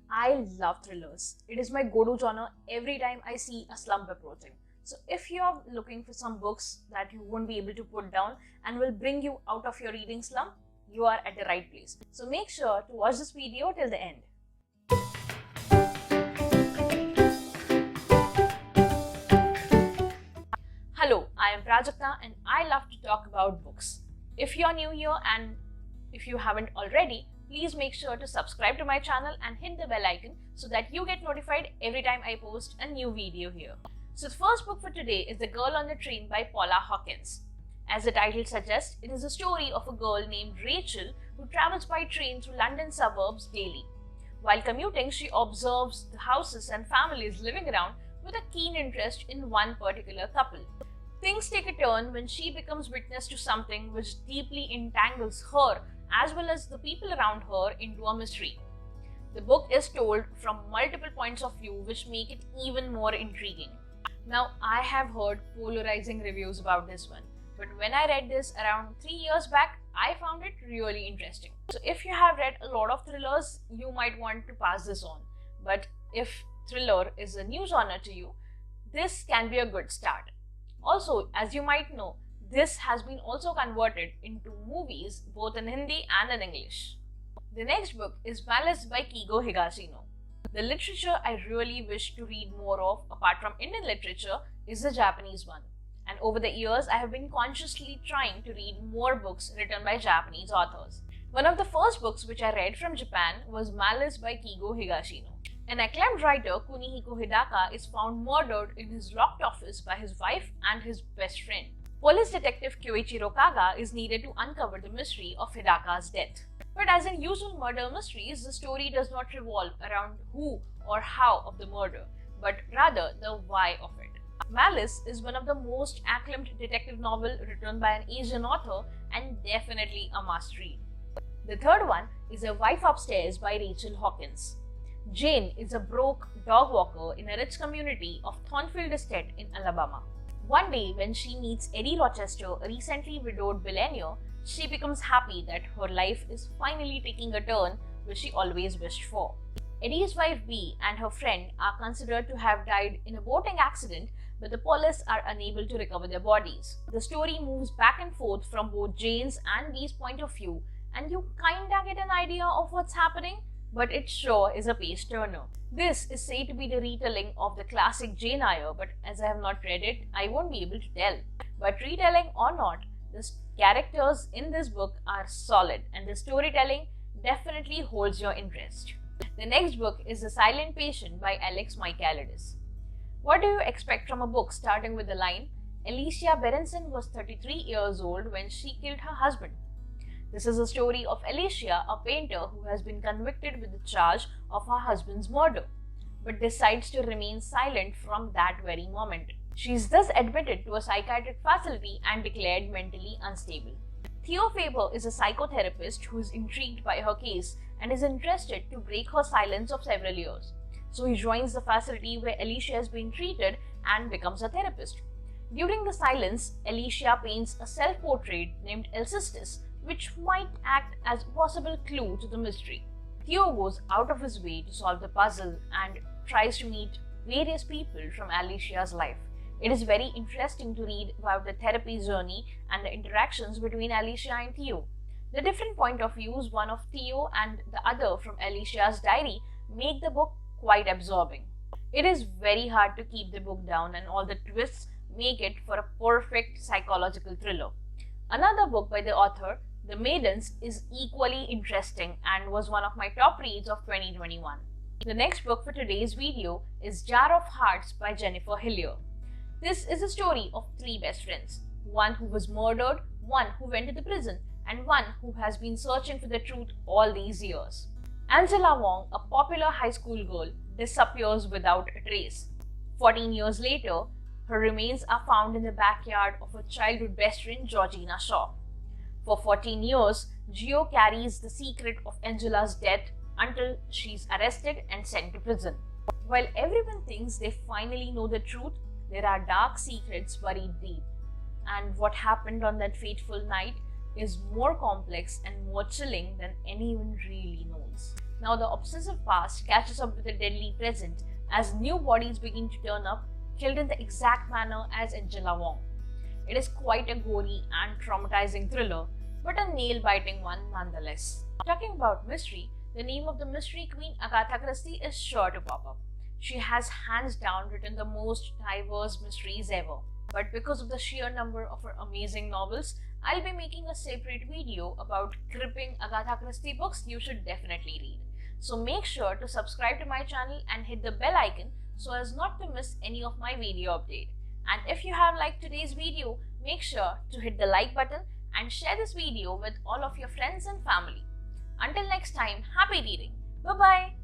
I love thrillers. It is my go-to genre every time I see a slump approaching. So if you're looking for some books that you won't be able to put down and will bring you out of your reading slump, you are at the right place. So make sure to watch this video till the end. Hello, I am Prajakta and I love to talk about books. If you're new here and if you haven't already, please make sure to subscribe to my channel and hit the bell icon so that you get notified every time I post a new video here. So the first book for today is The Girl on the Train by Paula Hawkins. As the title suggests, it is a story of a girl named Rachel who travels by train through London suburbs daily. While commuting, she observes the houses and families living around with a keen interest in one particular couple. Things take a turn when she becomes witness to something which deeply entangles her as well as the people around her into a mystery. The book is told from multiple points of view which make it even more intriguing. Now, I have heard polarizing reviews about this one, but when I read this around 3 years back, I found it really interesting. So if you have read a lot of thrillers, you might want to pass this on. But if thriller is a new genre to you, this can be a good start. Also, as you might know, this has been also converted into movies both in Hindi and in English. The next book is Malice by Kigo Higashino. The literature I really wish to read more of, apart from Indian literature, is the Japanese one. And over the years, I have been consciously trying to read more books written by Japanese authors. One of the first books which I read from Japan was Malice by Kigo Higashino. An acclaimed writer, Kunihiko Hidaka, is found murdered in his locked office by his wife and his best friend. Police detective Kyoichiro Kaga is needed to uncover the mystery of Hidaka's death. But as in usual murder mysteries, the story does not revolve around who or how of the murder, but rather the why of it. Malice is one of the most acclaimed detective novels written by an Asian author and definitely a must read. The third one is A Wife Upstairs by Rachel Hawkins. Jane is a broke dog walker in a rich community of Thornfield Estate in Alabama. One day, when she meets Eddie Rochester, a recently widowed billionaire, she becomes happy that her life is finally taking a turn which she always wished for. Eddie's wife Bee and her friend are considered to have died in a boating accident, but the police are unable to recover their bodies. The story moves back and forth from both Jane's and Bee's point of view, and you kinda get an idea of what's happening, but it sure is a page turner. This is said to be the retelling of the classic Jane Eyre, but as I have not read it, I won't be able to tell. But retelling or not, the characters in this book are solid and the storytelling definitely holds your interest. The next book is The Silent Patient by Alex Michaelides. What do you expect from a book starting with the line, Alicia Berenson was 33 years old when she killed her husband? This is a story of Alicia, a painter who has been convicted with the charge of her husband's murder, but decides to remain silent from that very moment. She is thus admitted to a psychiatric facility and declared mentally unstable. Theo Faber is a psychotherapist who is intrigued by her case and is interested to break her silence of several years. So he joins the facility where Alicia has been treated and becomes a therapist. During the silence, Alicia paints a self-portrait named Alcestis, which might act as a possible clue to the mystery. Theo goes out of his way to solve the puzzle and tries to meet various people from Alicia's life. It is very interesting to read about the therapy journey and the interactions between Alicia and Theo. The different point of views, one of Theo and the other from Alicia's diary, make the book quite absorbing. It is very hard to keep the book down and all the twists make it for a perfect psychological thriller. Another book by the author, The Maidens, is equally interesting and was one of my top reads of 2021. The next book for today's video is Jar of Hearts by Jennifer Hillier. This is a story of three best friends, one who was murdered, one who went to the prison, and one who has been searching for the truth all these years. Angela Wong, a popular high school girl, disappears without a trace. 14 years later, her remains are found in the backyard of her childhood best friend Georgina Shaw. For 14 years, Gio carries the secret of Angela's death until she's arrested and sent to prison. While everyone thinks they finally know the truth, there are dark secrets buried deep. And what happened on that fateful night is more complex and more chilling than anyone really knows. Now the obsessive past catches up with the deadly present as new bodies begin to turn up, killed in the exact manner as in Wong. It is quite a gory and traumatizing thriller, but a nail-biting one nonetheless. Talking about mystery, the name of the mystery queen Agatha Christie is sure to pop up. She has hands down written the most diverse mysteries ever. But because of the sheer number of her amazing novels, I'll be making a separate video about gripping Agatha Christie books you should definitely read. So make sure to subscribe to my channel and hit the bell icon so as not to miss any of my video update. And if you have liked today's video, make sure to hit the like button and share this video with all of your friends and family. Until next time, happy reading. Bye-bye.